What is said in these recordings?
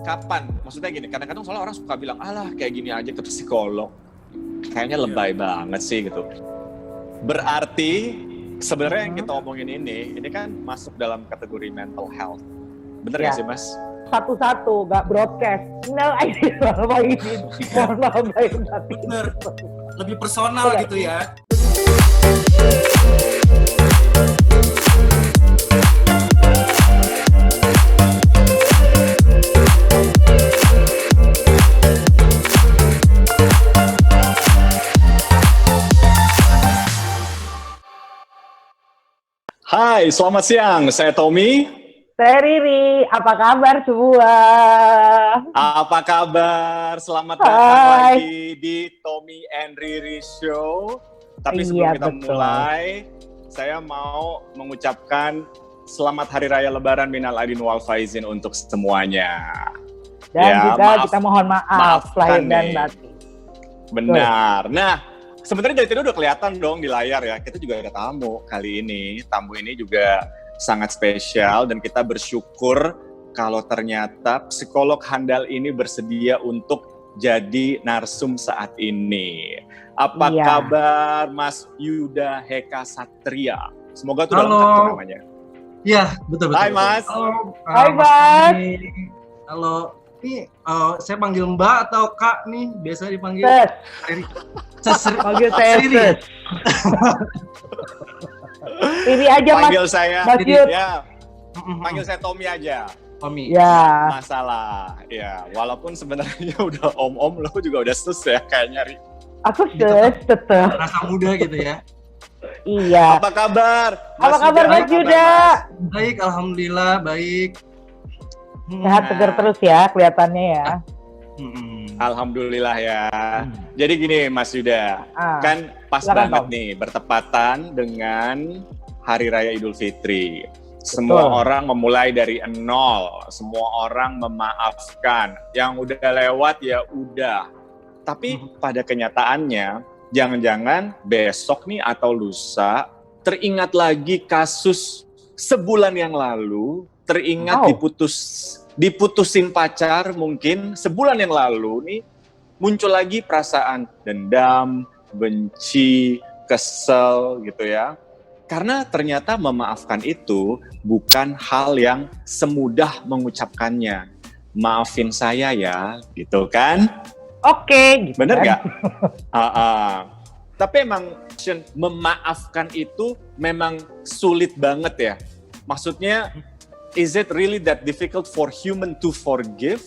kapan? Maksudnya gini, kadang-kadang soalnya orang suka bilang, alah kayak gini aja ke psikolog. Kayaknya lebay banget sih gitu. Berarti sebenarnya yang kita omongin ini kan masuk dalam kategori mental health. Bener gak sih Mas? Satu-satu, gak broadcast. Nah, ini apa ini? Bener, lebih personal gitu ya. Hai, selamat siang. Saya Tommy. Saya Riri. Apa kabar semua? Apa kabar? Selamat datang lagi di Tommy and Riri Show. Tapi sebelum kita mulai, saya mau mengucapkan selamat Hari Raya Lebaran minal aidin wal faizin untuk semuanya. Dan ya, juga kita mohon maaf lahir dan batin. Benar. Nah, sebenarnya dari tadi udah kelihatan dong di layar ya, kita juga ada tamu kali ini. Tamu ini juga sangat spesial dan kita bersyukur kalau ternyata psikolog handal ini bersedia untuk jadi narsum saat ini. Apa kabar Mas Yuda Heka Satria? Semoga itu lengkap namanya. Iya, betul. Hai Mas. Halo. Hai Mas. Halo. Ini saya panggil Mbak atau Kak nih? Biasa dipanggil Panggil saya Ini aja Mas. Panggil saya ya. Panggil saya Tommy aja. Tommy. Ya. Masalah. Ya, walaupun sebenarnya udah om-om, lo juga udah sus ya kayaknya. Aku sus tetap. Rasa muda gitu ya. Iya. Apa kabar? Apa kabar Mas Yuda? Baik, alhamdulillah baik. Sehat segar terus ya kelihatannya ya. Alhamdulillah ya. Jadi gini Mas Yuda, kan pas banget nih bertepatan dengan Hari Raya Idul Fitri. Semua orang memulai dari nol, semua orang memaafkan. Yang udah lewat ya udah. Tapi pada kenyataannya, jangan-jangan besok nih atau lusa teringat lagi kasus sebulan yang lalu, teringat diputusin pacar mungkin sebulan yang lalu nih, muncul lagi perasaan dendam, benci, kesel gitu ya. Karena ternyata memaafkan itu bukan hal yang semudah mengucapkannya. Maafin saya ya, gitu kan? Oke, gitu. Bener nggak? Tapi emang memaafkan itu memang sulit banget ya. Maksudnya, is it really that difficult for human to forgive?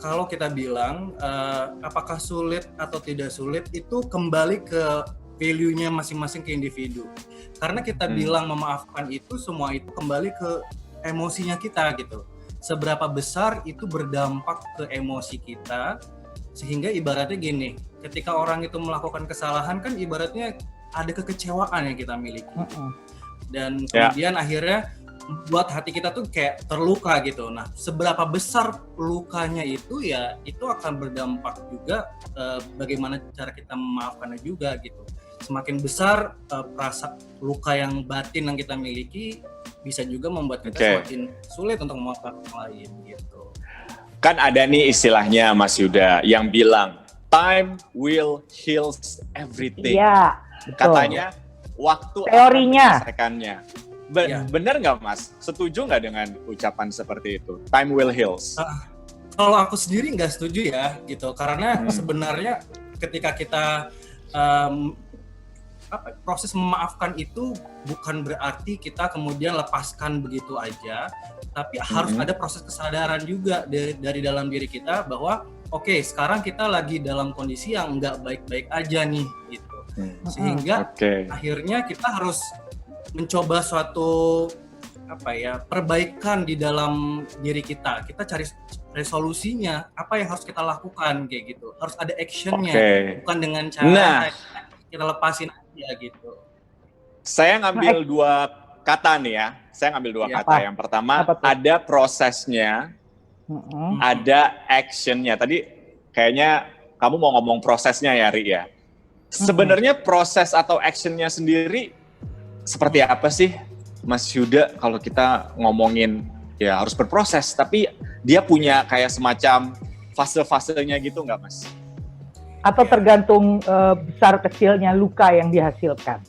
Kalau kita bilang apakah sulit atau tidak sulit itu kembali ke value-nya masing-masing ke individu. Karena kita bilang memaafkan itu semua itu kembali ke emosinya kita gitu. Seberapa besar itu berdampak ke emosi kita sehingga ibaratnya gini, ketika orang itu melakukan kesalahan kan ibaratnya ada kekecewaan yang kita miliki. Dan kemudian akhirnya buat hati kita tuh kayak terluka gitu. Nah, seberapa besar lukanya itu ya itu akan berdampak juga bagaimana cara kita memaafkannya juga gitu. Semakin besar rasa luka yang batin yang kita miliki bisa juga membuat kita semakin sulit untuk memaafkan orang lain gitu. Kan ada nih istilahnya Mas Yuda yang bilang time will heal everything. Iya, betul. Katanya waktu teorinya. Bener nggak Mas? Setuju nggak dengan ucapan seperti itu? Time will heal. Kalau aku sendiri nggak setuju ya gitu, karena sebenarnya ketika kita proses memaafkan itu bukan berarti kita kemudian lepaskan begitu aja, tapi harus ada proses kesadaran juga dari dalam diri kita bahwa oke, sekarang kita lagi dalam kondisi yang nggak baik-baik aja nih gitu, sehingga akhirnya kita harus mencoba suatu perbaikan di dalam diri kita cari resolusinya, apa yang harus kita lakukan kayak gitu, harus ada actionnya, bukan dengan cara kita lepasin aja gitu. Saya ngambil dua kata nih ya, kata. Yang pertama ada prosesnya, ada actionnya. Tadi kayaknya kamu mau ngomong prosesnya ya Ri ya. Sebenarnya proses atau actionnya sendiri seperti apa sih Mas Yuda kalau kita ngomongin ya harus berproses, tapi dia punya kayak semacam fase-fasenya gitu nggak, Mas? Atau tergantung besar kecilnya luka yang dihasilkan.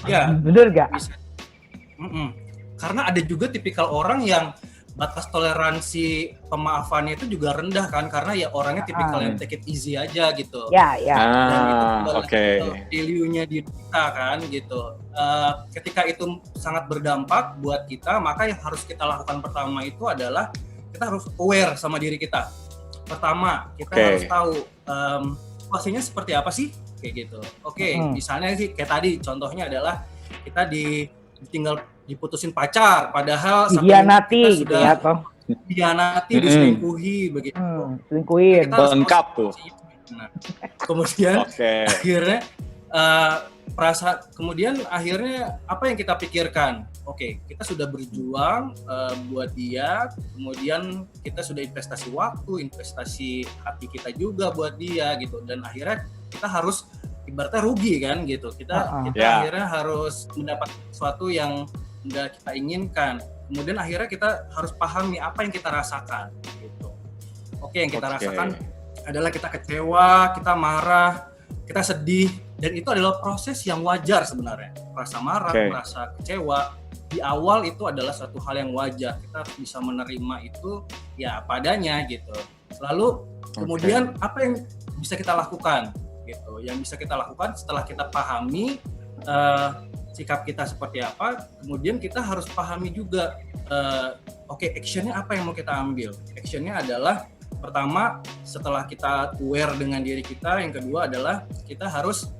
Ya, bener gak? Karena ada juga tipikal orang yang batas toleransi pemaafannya itu juga rendah kan, karena ya orangnya tipikal yang take it easy aja gitu. Ya. Dan itu value-nya di kita kan gitu. Ketika itu sangat berdampak buat kita, maka yang harus kita lakukan pertama itu adalah kita harus aware sama diri kita. Pertama, kita harus tahu situasinya seperti apa sih, kayak gitu. Misalnya sih kayak tadi contohnya adalah kita tinggal diputusin pacar, padahal dihianati gitu ya, toh. Dihianati, diselingkuhi begitu. Selingkuhin. Lengkap tuh. Nah, kemudian akhirnya kemudian akhirnya apa yang kita pikirkan? Kita sudah berjuang buat dia, kemudian kita sudah investasi waktu, investasi hati kita juga buat dia gitu, dan akhirnya kita harus ibaratnya rugi kan gitu. Kita akhirnya harus mendapat sesuatu yang nggak kita inginkan. Kemudian akhirnya kita harus pahami apa yang kita rasakan gitu. Yang kita rasakan adalah kita kecewa, kita marah, kita sedih, dan itu adalah proses yang wajar sebenarnya. Rasa marah, rasa kecewa di awal itu adalah suatu hal yang wajar. Kita harus bisa menerima itu ya padanya gitu. Lalu kemudian apa yang bisa kita lakukan gitu? Yang bisa kita lakukan setelah kita pahami sikap kita seperti apa, kemudian kita harus pahami juga actionnya apa yang mau kita ambil. Actionnya adalah pertama, setelah kita aware dengan diri kita, yang kedua adalah kita harus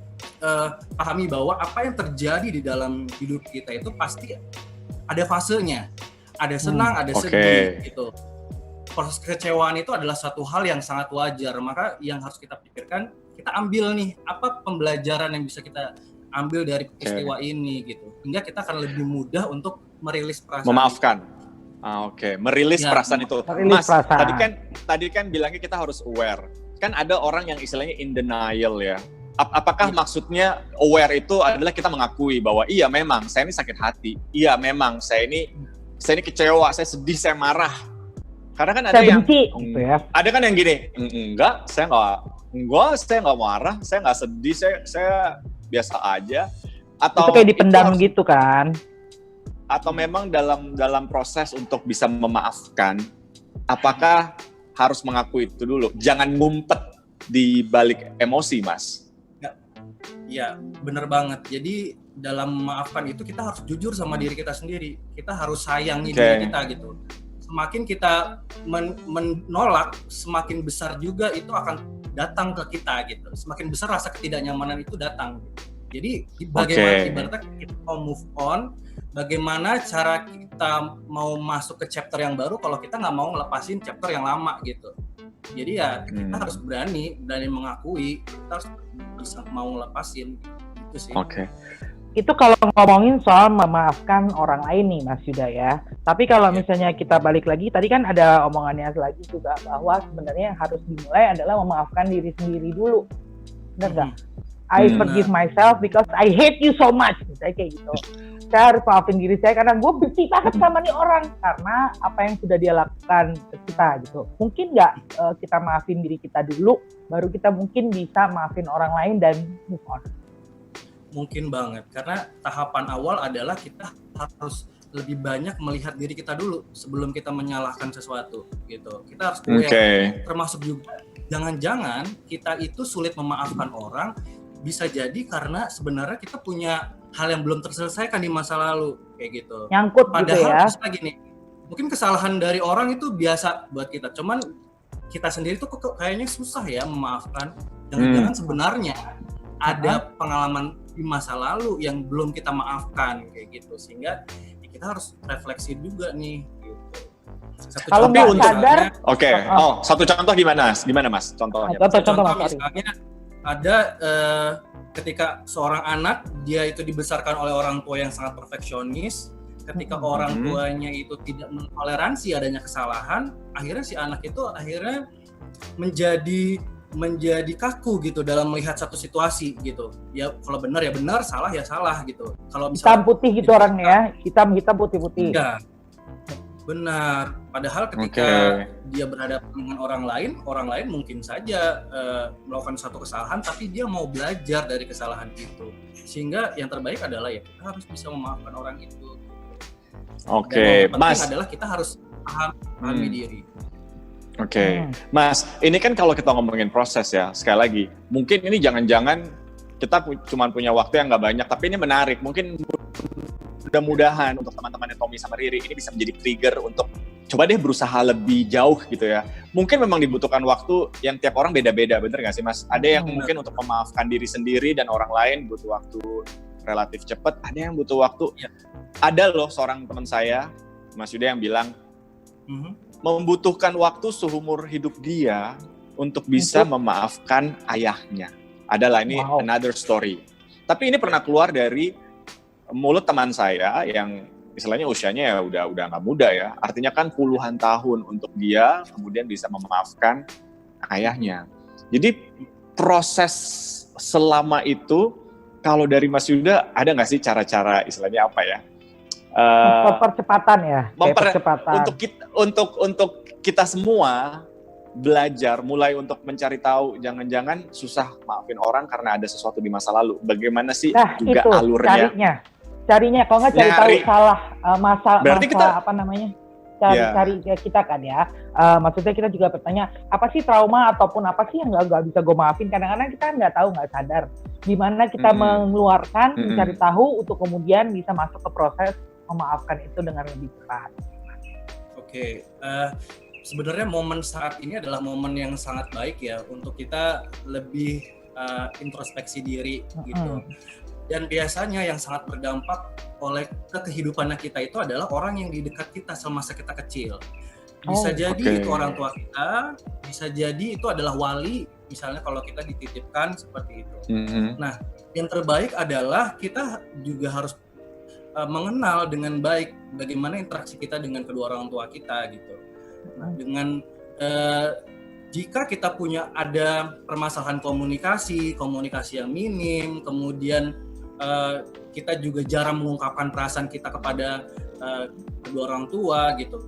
pahami bahwa apa yang terjadi di dalam hidup kita itu pasti ada fasenya, ada senang, ada sedih gitu. Proses kekecewaan itu adalah satu hal yang sangat wajar, maka yang harus kita pikirkan, kita ambil nih apa pembelajaran yang bisa kita ambil dari peristiwa ini gitu, hingga kita akan lebih mudah untuk merilis perasaan. Memaafkan. Merilis perasaan itu. Mas, tadi kan bilangnya kita harus aware. Kan ada orang yang istilahnya in denial ya. Apakah maksudnya aware itu adalah kita mengakui bahwa iya memang saya ini sakit hati, iya memang saya ini kecewa, saya sedih, saya marah. Karena kan ada yang benci, gitu ya. Ada kan yang gini, enggak, saya nggak marah, saya nggak sedih, saya biasa aja. Atau itu kayak dipendam gitu kan? Atau memang dalam proses untuk bisa memaafkan, apakah harus mengakui itu dulu? Jangan ngumpet di balik emosi, Mas. Ya, benar banget. Jadi dalam memaafkan itu kita harus jujur sama diri kita sendiri. Kita harus sayangi diri kita gitu. Semakin kita menolak, semakin besar juga itu akan datang ke kita gitu. Semakin besar rasa ketidaknyamanan itu datang. Jadi bagaimana ibaratnya kita mau move on, bagaimana cara kita mau masuk ke chapter yang baru kalau kita nggak mau ngelepasin chapter yang lama gitu. Jadi ya kita harus berani mengakui, kita harus bisa mau ngelepasin gitu sih. Itu kalau ngomongin soal memaafkan orang lain nih Mas Yuda ya. Tapi kalau misalnya kita balik lagi, tadi kan ada omongannya lagi juga bahwa sebenarnya yang harus dimulai adalah memaafkan diri sendiri dulu. Benar nggak? I forgive myself because I hate you so much. Misalnya kayak gitu. Saya harus maafin diri saya karena gue benci banget sama nih orang. Karena apa yang sudah dia lakukan ke kita gitu. Mungkin nggak kita maafin diri kita dulu, baru kita mungkin bisa maafin orang lain dan move on. Mungkin banget, karena tahapan awal adalah kita harus lebih banyak melihat diri kita dulu sebelum kita menyalahkan sesuatu gitu. Kita harus termasuk juga jangan-jangan kita itu sulit memaafkan orang, bisa jadi karena sebenarnya kita punya hal yang belum terselesaikan di masa lalu kayak gitu. Nyangkut padahal gitu ya. Padahal gini, mungkin kesalahan dari orang itu biasa buat kita, cuman kita sendiri tuh kayaknya susah ya memaafkan. Jangan-jangan sebenarnya ada pengalaman di masa lalu yang belum kita maafkan kayak gitu, sehingga kita harus refleksi juga nih gitu. Kalau nggak sadar, satu contoh gimana Mas? Contohnya. Contoh misalnya ada ketika seorang anak dia itu dibesarkan oleh orang tua yang sangat perfeksionis, ketika orang tuanya itu tidak mentoleransi adanya kesalahan, akhirnya si anak itu akhirnya menjadi kaku gitu dalam melihat satu situasi gitu. Ya kalau benar ya benar, salah ya salah gitu. Kalau misalnya hitam putih gitu orangnya ya, hitam putih. Enggak. Benar. Padahal ketika dia berhadapan dengan orang lain mungkin saja melakukan satu kesalahan, tapi dia mau belajar dari kesalahan itu. Sehingga yang terbaik adalah ya kita harus bisa memaafkan orang itu. Oke, Mas. Adalah kita harus pahami diri. Oke, Mas. Ini kan kalau kita ngomongin proses ya, sekali lagi, mungkin ini jangan-jangan kita cuma punya waktu yang nggak banyak, tapi ini menarik. Mungkin mudah-mudahan untuk teman-teman Tommy sama Riri ini bisa menjadi trigger untuk coba deh berusaha lebih jauh gitu ya. Mungkin memang dibutuhkan waktu yang tiap orang beda-beda, bener nggak sih Mas? Ada yang mungkin untuk memaafkan diri sendiri dan orang lain butuh waktu relatif cepat, ada yang butuh waktu. Ya. Ada loh seorang teman saya, Mas Yuda, yang bilang membutuhkan waktu seumur hidup dia untuk bisa memaafkan ayahnya. Adalah ini another story. Tapi ini pernah keluar dari mulut teman saya yang istilahnya usianya ya udah nggak muda ya, artinya kan puluhan tahun untuk dia kemudian bisa memaafkan ayahnya. Jadi proses selama itu kalau dari Mas Yuda ada nggak sih cara-cara istilahnya apa ya? Percepatan ya, percepatan. Untuk kita semua belajar mulai untuk mencari tahu jangan-jangan susah maafin orang karena ada sesuatu di masa lalu. Bagaimana sih juga itu, alurnya? Carinya, kalau nggak cari tahu salah masa kita, apa namanya, cari kita kan ya. Maksudnya kita juga bertanya apa sih trauma ataupun apa sih yang nggak bisa gue maafin. Kadang-kadang kita nggak tahu, nggak sadar gimana kita mengeluarkan, mencari tahu untuk kemudian bisa masuk ke proses memaafkan itu dengan lebih cepat. Oke. Sebenarnya momen saat ini adalah momen yang sangat baik ya untuk kita lebih introspeksi diri gitu. Dan biasanya yang sangat berdampak oleh kehidupan kita itu adalah orang yang di dekat kita semasa kita kecil. Bisa jadi itu orang tua kita, bisa jadi itu adalah wali, misalnya kalau kita dititipkan seperti itu. Nah, yang terbaik adalah kita juga harus mengenal dengan baik bagaimana interaksi kita dengan kedua orang tua kita gitu. Nah, dengan jika kita punya ada permasalahan komunikasi yang minim, kemudian kita juga jarang mengungkapkan perasaan kita kepada kedua orang tua gitu.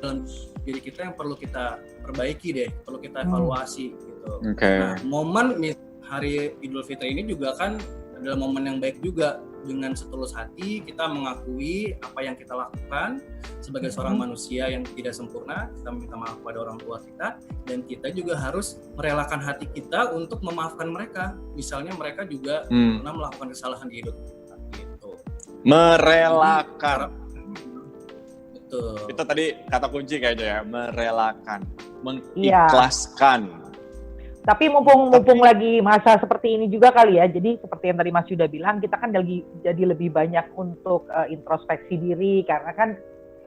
Dalam diri kita yang perlu kita perbaiki deh, perlu kita evaluasi gitu. Nah, momen hari Idul Fitri ini juga kan adalah momen yang baik juga. Dengan setulus hati kita mengakui apa yang kita lakukan sebagai seorang manusia yang tidak sempurna, kita minta maaf pada orang tua kita, dan kita juga harus merelakan hati kita untuk memaafkan mereka. Misalnya mereka juga pernah melakukan kesalahan di hidup kita gitu. Merelakan. Betul. Itu tadi kata kunci kayaknya ya, merelakan, mengikhlaskan. Tapi mumpung lagi masa seperti ini juga kali ya, jadi seperti yang tadi Mas Yuda bilang, kita kan lagi jadi lebih banyak untuk introspeksi diri, karena kan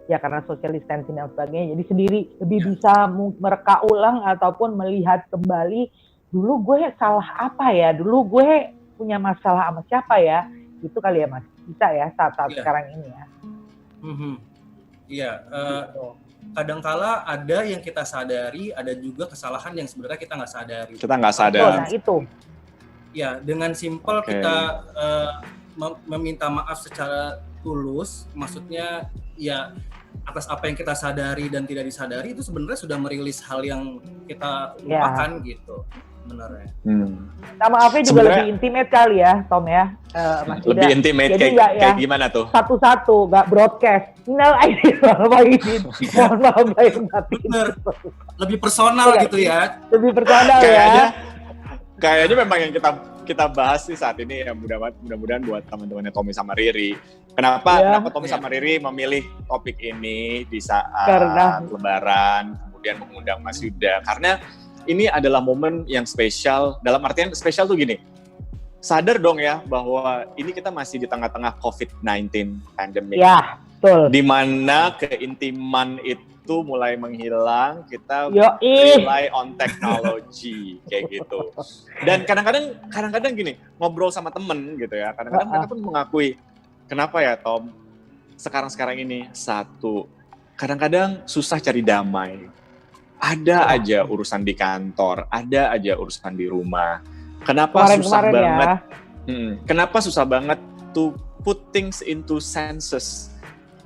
ya karena social distancing dan sebagainya, jadi sendiri lebih bisa mereka ulang ataupun melihat kembali, dulu gue salah apa ya, dulu gue punya masalah sama siapa ya, gitu kali ya Mas, bisa ya saat-saat sekarang ini ya. Iya, kadangkala ada yang kita sadari, ada juga kesalahan yang sebenarnya kita nggak sadari. Kita nggak sadar. Nah itu. Ya, dengan simpel kita meminta maaf secara tulus, maksudnya ya atas apa yang kita sadari dan tidak disadari itu sebenarnya sudah merilis hal yang kita lupakan gitu. Sebenarnya. Nah, maafnya juga lebih intimate kali ya, Tom ya. Lebih intimate kayak gimana tuh? Satu-satu, nggak broadcast. Mohon maaf lahir batin. Lebih personal gitu ya. Lebih personal ya. Kayaknya memang yang kita bahas sih saat ini ya, mudah-mudahan buat teman-temannya Tommy sama Riri. Kenapa Tommy sama Riri memilih topik ini di saat Lebaran, kemudian mengundang Mas Yuda? Karena ini adalah momen yang spesial, dalam artian spesial tuh gini, sadar dong ya bahwa ini kita masih di tengah-tengah COVID-19 pandemic. Ya, betul. Di mana keintiman itu mulai menghilang, kita rely on technology kayak gitu. Dan kadang-kadang gini, ngobrol sama temen gitu ya, kadang-kadang mereka pun mengakui, kenapa ya Tom, sekarang ini kadang-kadang susah cari damai. Ada aja urusan di kantor, ada aja urusan di rumah. Kenapa susah banget to put things into senses?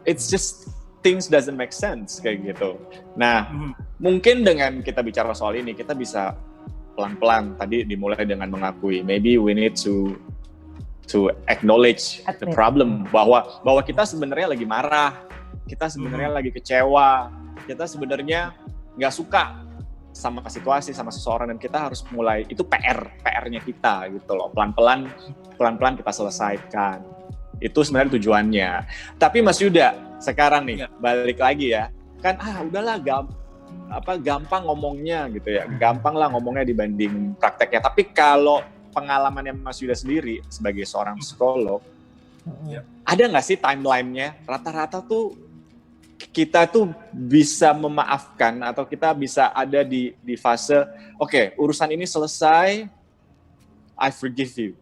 It's just things doesn't make sense kayak gitu. Nah, mungkin dengan kita bicara soal ini, kita bisa pelan-pelan tadi dimulai dengan mengakui, maybe we need to acknowledge the problem, bahwa kita sebenarnya lagi marah, kita sebenarnya lagi kecewa, kita sebenarnya nggak suka sama situasi, sama seseorang, dan kita harus mulai, itu PR-nya kita gitu loh, pelan-pelan kita selesaikan. Itu sebenarnya tujuannya. Tapi Mas Yuda, sekarang nih balik lagi ya, kan udahlah gampang ngomongnya gitu ya, gampang lah ngomongnya dibanding prakteknya. Tapi kalau pengalamannya Mas Yuda sendiri sebagai seorang psikolog, ada nggak sih timelinenya? Rata-rata tuh kita tuh bisa memaafkan atau kita bisa ada di fase, oke, urusan ini selesai, I forgive you.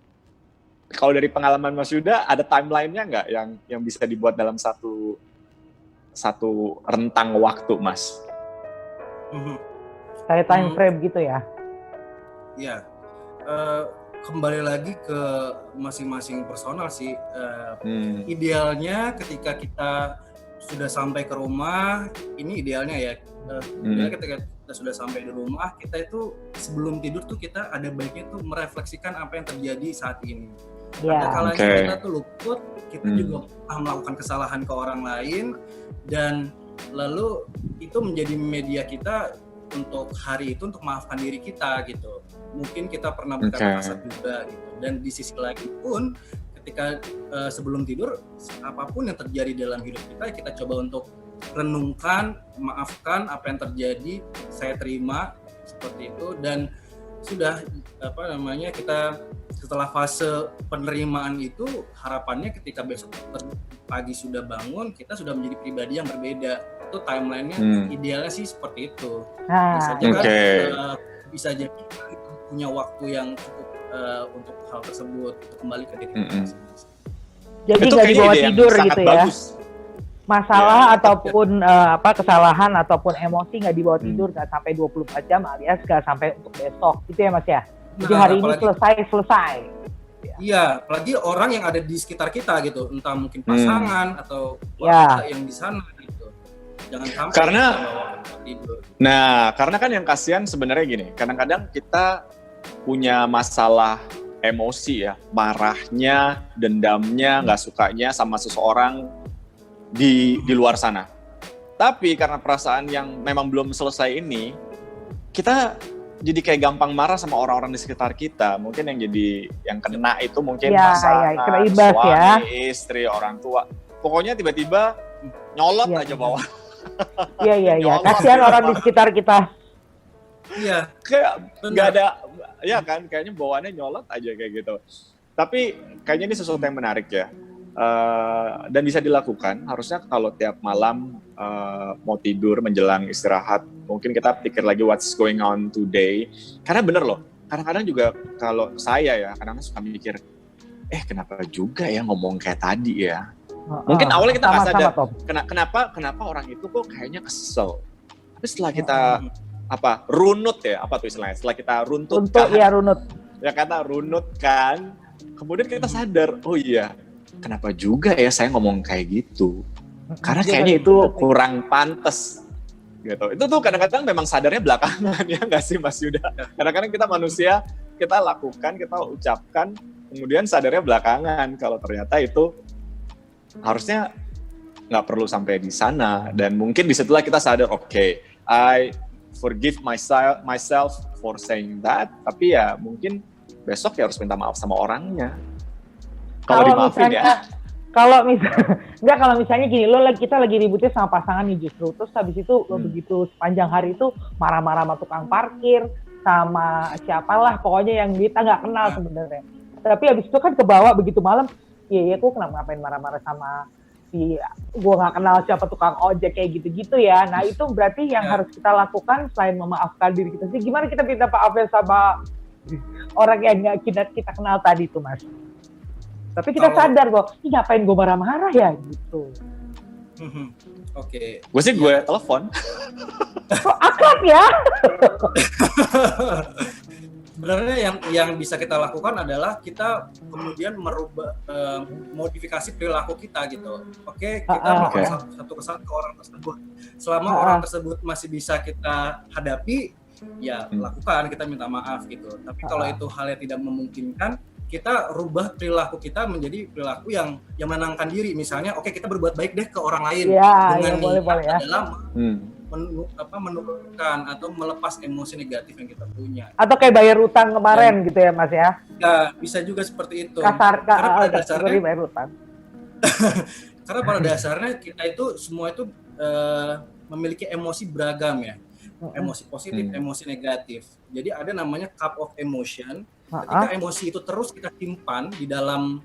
Kalau dari pengalaman Mas Yuda, ada timelinenya nggak yang bisa dibuat dalam satu rentang waktu, Mas? Kayak time frame gitu ya? Iya. Kembali lagi ke masing-masing personal sih. Idealnya ketika kita sudah sampai ke rumah, ini idealnya ya. Idealnya ketika kita sudah sampai di rumah, kita itu sebelum tidur tuh kita ada baiknya tuh merefleksikan apa yang terjadi saat ini. Ada kalanya kita tuh luput, kita juga melakukan kesalahan ke orang lain, dan lalu itu menjadi media kita untuk hari itu untuk maafkan diri kita gitu. Mungkin kita pernah berkata kasar juga gitu. Dan di sisi lagi pun ketika sebelum tidur, apapun yang terjadi dalam hidup kita coba untuk renungkan, maafkan apa yang terjadi, saya terima seperti itu, dan sudah kita setelah fase penerimaan itu, harapannya ketika besok pagi sudah bangun, kita sudah menjadi pribadi yang berbeda. Itu timelinenya idealnya sih seperti itu. Bisa jadi punya waktu yang cukup untuk hal tersebut, untuk kembali ke diri kita sendiri. Jadi nggak dibawa tidur gitu ya? Bagus. Masalah ataupun kesalahan ataupun emosi nggak dibawa tidur, nggak sampai 24 jam, alias nggak sampai untuk besok, gitu ya Mas ya? Jadi hari ini selesai. Iya, apalagi orang yang ada di sekitar kita gitu, entah mungkin pasangan atau warga yang di sana gitu. Jangan sampai karena tidur. Nah, karena kan yang kasihan sebenarnya gini, kadang-kadang kita punya masalah emosi ya, marahnya, dendamnya, nggak sukanya sama seseorang di luar sana. Tapi karena perasaan yang memang belum selesai ini, kita jadi kayak gampang marah sama orang-orang di sekitar kita. Mungkin yang kena itu mungkin pasangan, suami, istri, orang tua. Pokoknya tiba-tiba nyolot aja bawah. Iya. Kasihan orang di sekitar kita. Iya. Kayak nggak ada, ya kan? Kayaknya bawaannya nyolot aja kayak gitu. Tapi kayaknya ini sesuatu yang menarik ya. Dan bisa dilakukan. Harusnya kalau tiap malam mau tidur menjelang istirahat, mungkin kita pikir lagi what's going on today. Karena bener loh, kadang-kadang juga kalau saya ya, kadang-kadang suka mikir, kenapa juga ya ngomong kayak tadi ya. Mungkin awalnya kita nggak sadar, kenapa orang itu kok kayaknya kesel. Tapi setelah kita runut ya, apa tuh istilahnya? Setelah kita runtutkan, runut. Ya kata runutkan, kemudian kita sadar, oh iya, kenapa juga ya saya ngomong kayak gitu? Karena kayaknya itu kurang pantas gitu. Itu tuh kadang-kadang memang sadarnya belakangan ya nggak sih Mas Yuda? Kadang-kadang kita manusia, kita lakukan, kita ucapkan, kemudian sadarnya belakangan kalau ternyata itu harusnya nggak perlu sampai di sana. Dan mungkin disitulah kita sadar, okay, I forgive myself for saying that. Tapi ya mungkin besok ya harus minta maaf sama orangnya. Kalau dimaafin ya. Kalau misalnya gini, kita lagi ributnya sama pasangan nih justru, terus habis itu begitu sepanjang hari itu marah-marah sama tukang parkir, sama siapalah pokoknya yang kita nggak kenal sebenarnya. Tapi habis itu kan kebawa begitu malam, iya aku ngapain marah-marah sama gue nggak kenal siapa tukang ojek kayak gitu-gitu ya. Nah itu berarti yang harus kita lakukan selain memaafkan diri kita sih, gimana kita minta maaf sama orang yang nggak kita kenal tadi tuh Mas. Tapi kita sadar kok, ngapain gue marah-marah ya gitu. Oke. Gue sih telepon. Kok akrab ya? Sebenarnya yang bisa kita lakukan adalah kita kemudian merubah modifikasi perilaku kita gitu. Oke, kita melakukan satu kesalahan ke orang tersebut. Selama orang tersebut masih bisa kita hadapi, ya lakukan, kita minta maaf gitu. Tapi kalau itu hal yang tidak memungkinkan, kita rubah perilaku kita menjadi perilaku yang menenangkan diri. Misalnya, oke, kita berbuat baik deh ke orang lain dengan niat adalah menurunkan atau melepas emosi negatif yang kita punya. Atau kayak bayar utang kemarin gitu ya Mas ya? Ya, bisa juga seperti itu. Karena pada dasarnya bayar utang. Karena pada dasarnya kita itu semua itu memiliki emosi beragam ya. Emosi positif, emosi negatif. Jadi ada namanya cup of emotion. Ketika emosi itu terus kita simpan di dalam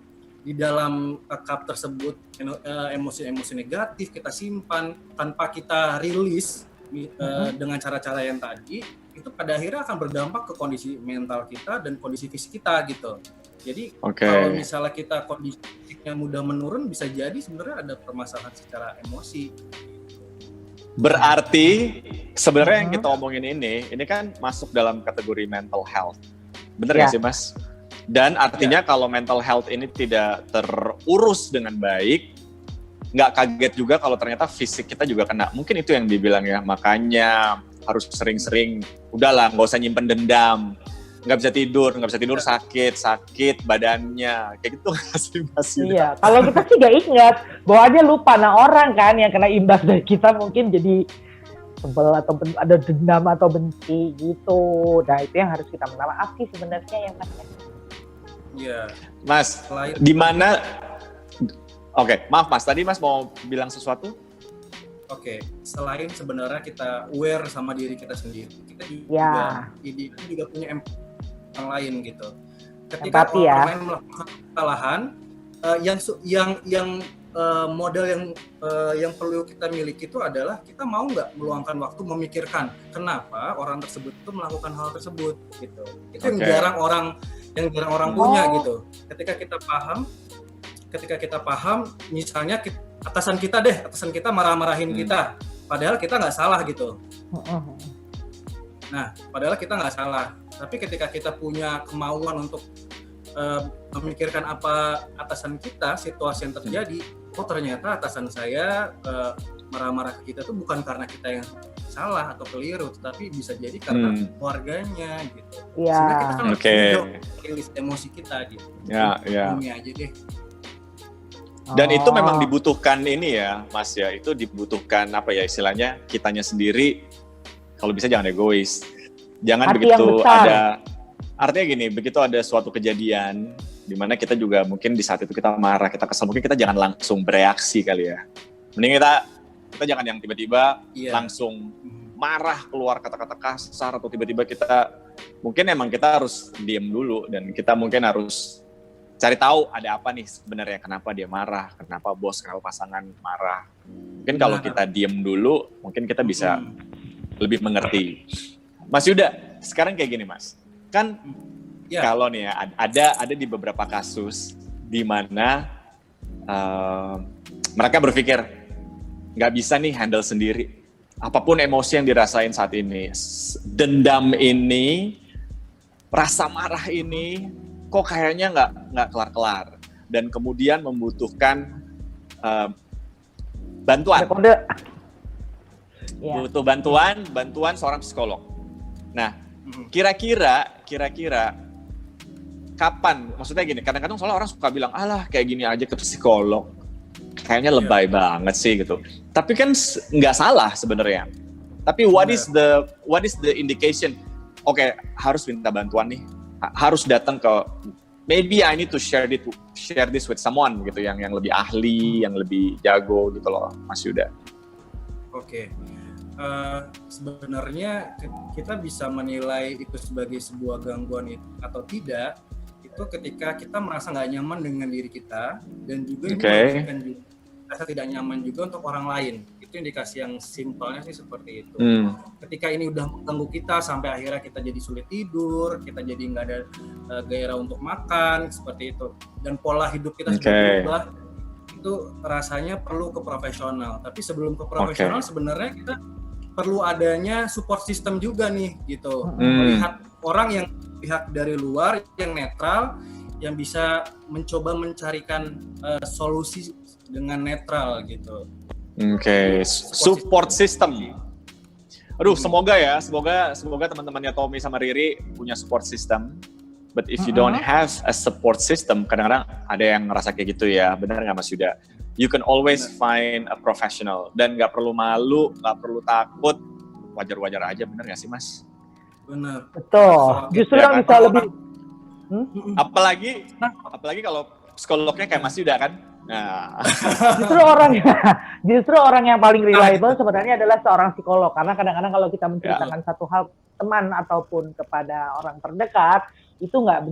cup tersebut, emosi-emosi negatif kita simpan tanpa kita rilis dengan cara-cara yang tadi, itu pada akhirnya akan berdampak ke kondisi mental kita dan kondisi fisik kita gitu. Jadi kalau misalnya kita kondisi fisiknya mudah menurun, bisa jadi sebenarnya ada permasalahan secara emosi. Berarti sebenarnya yang kita omongin ini kan masuk dalam kategori mental health. Bener nggak sih Mas? Dan artinya kalau mental health ini tidak terurus dengan baik, nggak kaget juga kalau ternyata fisik kita juga kena. Mungkin itu yang dibilang ya, makanya harus sering-sering, udahlah nggak usah nyimpen dendam, nggak bisa tidur sakit badannya, kayak gitu nggak sih Mas? Iya, kalau kita sih nggak ingat, bawaannya lupa. Nah orang kan yang kena imbas dari kita mungkin jadi sebel atau ada dendam atau benci gitu. Nah itu yang harus kita minta maaf sih sebenarnya yang namanya. Iya. Mas, di mana? Oke, maaf Mas, tadi Mas mau bilang sesuatu? Oke, selain sebenarnya kita aware sama diri kita sendiri, kita juga punya empati orang lain gitu. Ketika orang lain melakukan kesalahan, modal yang perlu kita miliki itu adalah kita mau nggak meluangkan waktu memikirkan kenapa orang tersebut itu melakukan hal tersebut gitu. Itu yang jarang orang punya gitu. Ketika kita paham, misalnya atasan kita marah-marahin kita, padahal kita nggak salah gitu. Nah, padahal kita nggak salah. Tapi ketika kita punya kemauan untuk memikirkan apa atasan kita, situasi yang terjadi, ternyata atasan saya marah-marah ke kita tuh bukan karena kita yang salah atau keliru, tapi bisa jadi karena keluarganya gitu. Sehingga kita kan rilis emosi kita gitu. Ini aja deh. Dan itu memang dibutuhkan ini ya, Mas ya. Itu dibutuhkan apa ya istilahnya, kitanya sendiri kalau bisa jangan egois. Jangan begitu ada, artinya gini, begitu ada suatu kejadian di mana kita juga mungkin di saat itu kita marah, kita kesel, mungkin kita jangan langsung bereaksi kali ya. Mending kita jangan yang tiba-tiba langsung marah, keluar kata-kata kasar, atau tiba-tiba mungkin emang kita harus diem dulu, dan kita mungkin harus cari tahu ada apa nih sebenarnya, kenapa dia marah, kenapa bos, kenapa pasangan marah. Mungkin kalau kita diem dulu, mungkin kita bisa lebih mengerti. Mas Yuda, sekarang kayak gini Mas, kan kalau nih ya, ada di beberapa kasus di mana mereka berpikir nggak bisa nih handle sendiri. Apapun emosi yang dirasain saat ini, dendam ini, rasa marah ini, kok kayaknya nggak kelar-kelar, dan kemudian membutuhkan bantuan. Butuh bantuan seorang psikolog. Nah, kira-kira kapan? Maksudnya gini, kadang-kadang soalnya orang suka bilang, alah kayak gini aja ke psikolog, kayaknya lebay banget sih gitu. Tapi kan nggak salah sebenarnya. Tapi what is the indication? Oke, harus minta bantuan nih. Harus datang ke, maybe I need to share this with someone gitu, yang lebih ahli, yang lebih jago gitu loh, Mas Yuda. Oke. Sebenarnya kita bisa menilai itu sebagai sebuah gangguan atau tidak itu ketika kita merasa nggak nyaman dengan diri kita, dan juga rasa tidak nyaman juga untuk orang lain. Itu indikasi yang simpelnya sih seperti itu. Ketika ini udah mengganggu kita sampai akhirnya kita jadi sulit tidur, kita jadi nggak ada gairah untuk makan seperti itu, dan pola hidup kita sudah berubah, itu rasanya perlu ke profesional. Tapi sebelum ke profesional sebenarnya kita perlu adanya support system juga nih gitu. Melihat orang yang pihak dari luar yang netral yang bisa mencoba mencarikan solusi dengan netral gitu. Oke, support system. Aduh, semoga teman-temannya Tommy sama Riri punya support system. But if you don't have a support system, kadang-kadang ada yang ngerasa kayak gitu ya, benar nggak Mas Yuda? You can always find a professional dan nggak perlu malu, nggak perlu takut, wajar-wajar aja, benar nggak sih Mas? Benar. Betul. Justru ya yang kan? bisa lebih. Apalagi kalau psikolognya kayak Mas Yuda kan? Nah, justru orang yang paling reliable sebenarnya adalah seorang psikolog, karena kadang-kadang kalau kita menceritakan satu hal teman ataupun kepada orang terdekat itu nggak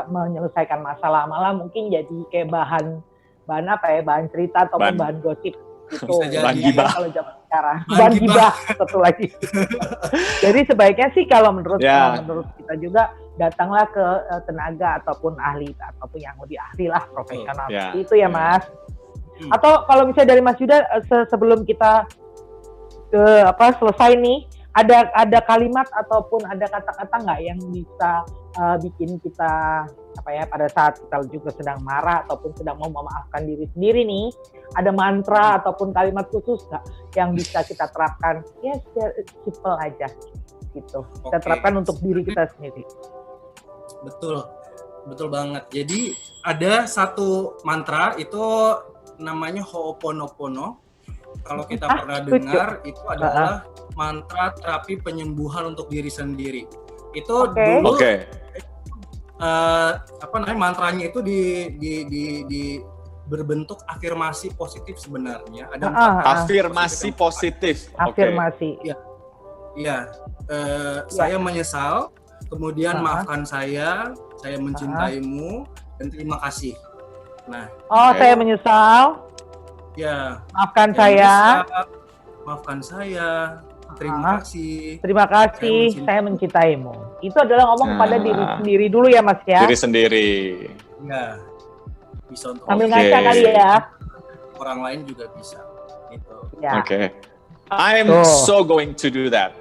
menyelesaikan masalah, malah mungkin jadi kayak bahan cerita ataupun bahan gosip gitu. Bahan gibah. Kalau zaman sekarang bahan gibah satu lagi. Jadi sebaiknya sih kalau menurut kita juga datanglah ke tenaga ataupun ahli ataupun yang lebih ahli lah, profesional itu ya Mas. Atau kalau misalnya dari Mas Yuda sebelum kita selesai nih, ada kalimat ataupun ada kata-kata nggak yang bisa bikin kita pada saat kita juga sedang marah ataupun sedang mau memaafkan diri sendiri nih, ada mantra ataupun kalimat khusus nggak yang bisa kita terapkan? Ya simple aja gitu. Kita terapkan untuk diri kita sendiri. Betul banget. Jadi ada satu mantra itu namanya Ho'oponopono. Kalau kita pernah dengar, itu adalah mantra terapi penyembuhan untuk diri sendiri. Itu dulu mantranya itu di berbentuk afirmasi positif sebenarnya. Ada afirmasi positif. Afirmasi. Iya. Saya menyesal. Kemudian maafkan saya mencintaimu, dan terima kasih. Nah, saya menyesal. Ya. Maafkan saya. Maafkan saya. Terima kasih. Terima kasih. Saya mencintaimu. Itu adalah ngomong pada diri sendiri dulu ya Mas ya. Diri sendiri. Ya. Bisa untuk sambil ngaca kali ya. Orang lain juga bisa. Gitu. Ya. I'm so going to do that.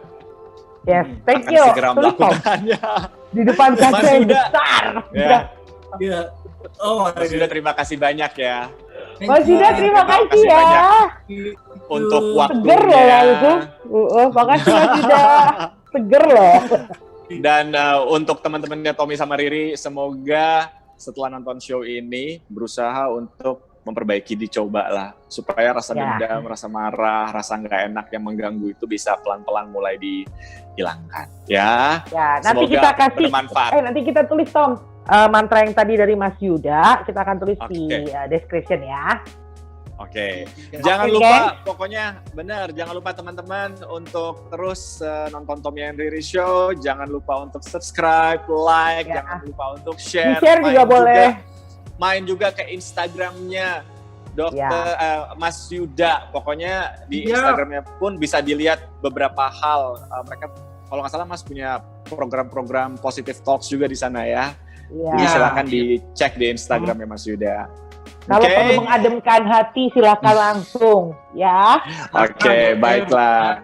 Yes, thank you. Segera melakukannya. Di depan kaca yang besar. Iya. Mas Yuda, terima kasih banyak ya. Mas Yuda, terima kasih ya. Untuk waktunya. Seger loh langsung. Makasih Mas Yuda. Seger loh. Dan untuk teman-temannya Tommy sama Riri, semoga setelah nonton show ini berusaha untuk memperbaiki, dicoba lah supaya rasa dendam, rasa marah, rasa nggak enak yang mengganggu itu bisa pelan-pelan mulai dihilangkan. Ya. Nanti semoga kita kasih. Bermanfaat. Nanti kita tulis Tom mantra yang tadi dari Mas Yuda, kita akan tulis di description ya. Jangan lupa, pokoknya benar, jangan lupa teman-teman untuk terus nonton Tommy and Riri Show. Jangan lupa untuk subscribe, like, jangan lupa untuk share. Di-share juga boleh. Main juga ke Instagramnya Mas Yuda. Pokoknya di Instagramnya pun bisa dilihat beberapa hal. Mereka kalau nggak salah Mas punya program-program positive talks juga di sana ya. Silakan dicek di Instagramnya Mas Yuda. Kalau perlu mengademkan hati silakan langsung ya. Baiklah.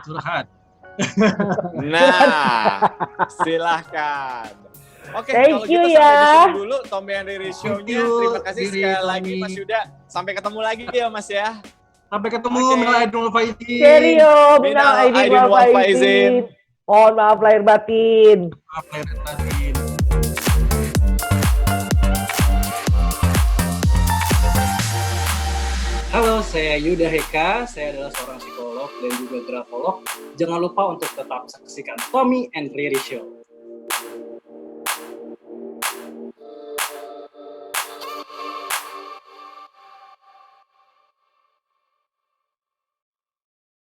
Curhat. Nah, silakan. Thank kalau you gitu ya. sampai di sini dulu Tommy and Riri Show-nya. Terima kasih sekali lagi Mas Yuda. Sampai ketemu lagi ya Mas ya. Sampai ketemu. Minal aidin wal faizin. Serio, minal aidin wal faizin. Mohon maaf lahir batin. Halo, saya Yuda Heka. Saya adalah seorang psikolog dan juga grafolog. Jangan lupa untuk tetap saksikan Tommy and Riri Show.